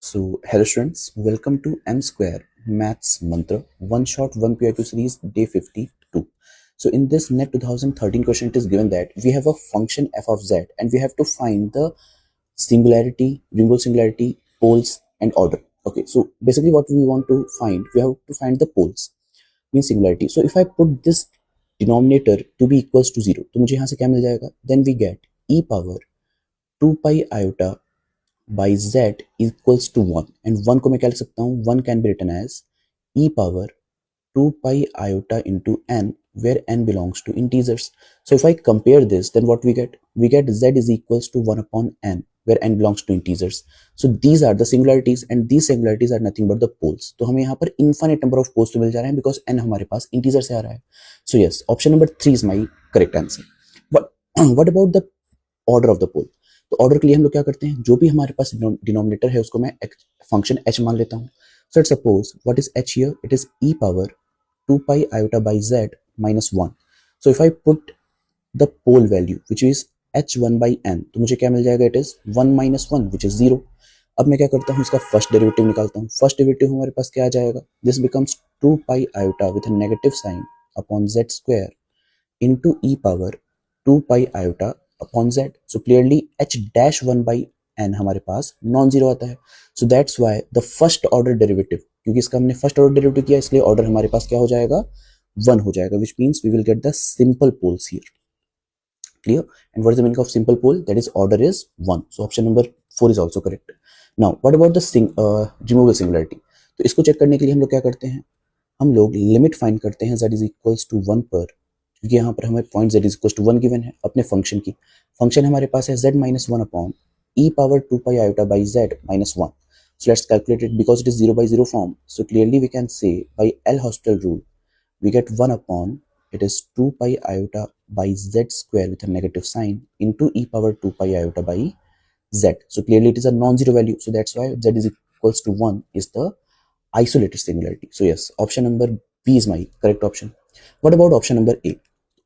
So, hello students, welcome to M Square Maths Mantra One Shot 1 PI2 series day 52. So, in this NET 2013 question, it is given that we have a function f of z and we have to find the singularity, removal singularity, poles, and order. Okay, so basically, what we want to find, we have to find the poles, means singularity. So, if I put this denominator to be equals to 0, तो मुझे यहाँ से क्या मिल जाएगा? Then we get e power 2 pi iota by z equals to 1 and 1 को मैं क्या लिख सकता हूँ 1 can be written as e power 2 pi iota into n where n belongs to integers. So if I compare this, then what we get z is equals to 1 upon n where n belongs to integers. So these are the singularities and these singularities are nothing but the poles. तो हमें यहाँ पर infinite number of poles तो मिल जा रहे हैं because n हमारे पास integer से आ रहा है. So yes, option number 3 is my correct answer. But what about the order of the pole? तो ऑर्डर के लिए हम लोग क्या करते हैं, जो भी हमारे पास डिनोमिनेटर है उसको मैं फंक्शन h मान लेता हूँ. So let's suppose what is h here, it is e power 2 pi iota by z minus 1. So if I put the pole value which is h1 by n, तो मुझे क्या मिल जाएगा, it is 1 minus 1 which is 0. अब मैं क्या करता हूँ, इसका फर्स्ट डेरिवेटिव निकालता हूँ. फर्स्ट डेरिवेटिव हमारे पास क्या आ जाएगा, this becomes 2 pi iota with a negative sign upon z square into e power 2 pi iota upon z. So clearly h dash 1 by n हमारे पास नॉन जीरो आता है. So that's why the first order derivative, क्योंकि इसका हमने first order derivative किया इसलिए order हमारे पास क्या हो जाएगा, 1 हो जाएगा, which means we will get the simple poles here. Clear? And what is the meaning of simple pole? That is order is 1. So option number 4 is also correct. Now what about the removable singularity? तो इसको check करने के लिए हम लोग क्या करते हैं, हम लोग लिमिट फाइंड करते हैं z is equals to 1 पर, क्योंकि यहाँ पर हमें point z is equal to 1 given है अपने फंक्शन की. फंक्शन हमारे पास है z minus 1 upon e power 2 pi iota by z minus 1. So let's calculate it because it is 0 by 0 form. So clearly we can say by L'Hospital rule we get 1 upon, it is 2 pi iota by z square with a negative sign into e power 2 pi iota by z. So clearly it is a non-zero value. So that's why z is equals to 1 is the isolated singularity. So yes, option number B is my correct option. What about option number A?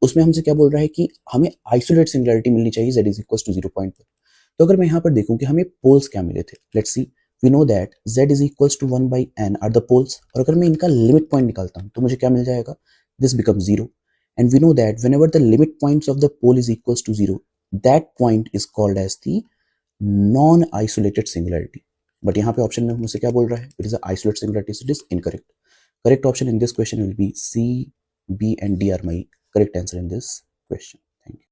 उसमें हमसे क्या बोल रहा है कि हमें isolate singularity मिलनी चाहिए z is equal to 0 point पर. तो अगर मैं यहाँ पर देखूं कि हमें पोल्स क्या मिले थे, let's see, we know that z is equal to 1 by n are the poles. और अगर मैं इनका लिमिट पॉइंट निकालता हूँ तो मुझे क्या मिल जाएगा, this become 0. And we know that whenever the limit points of the pole is equal to 0, that point is called as the non isolated singularity. But यहाँ पे ऑप्शन में मुझसे क्या बोल रहा है, it is isolated singularity, so it is incorrect. Correct option in this question will be C, B and D are my correct answer in this question. Thank you.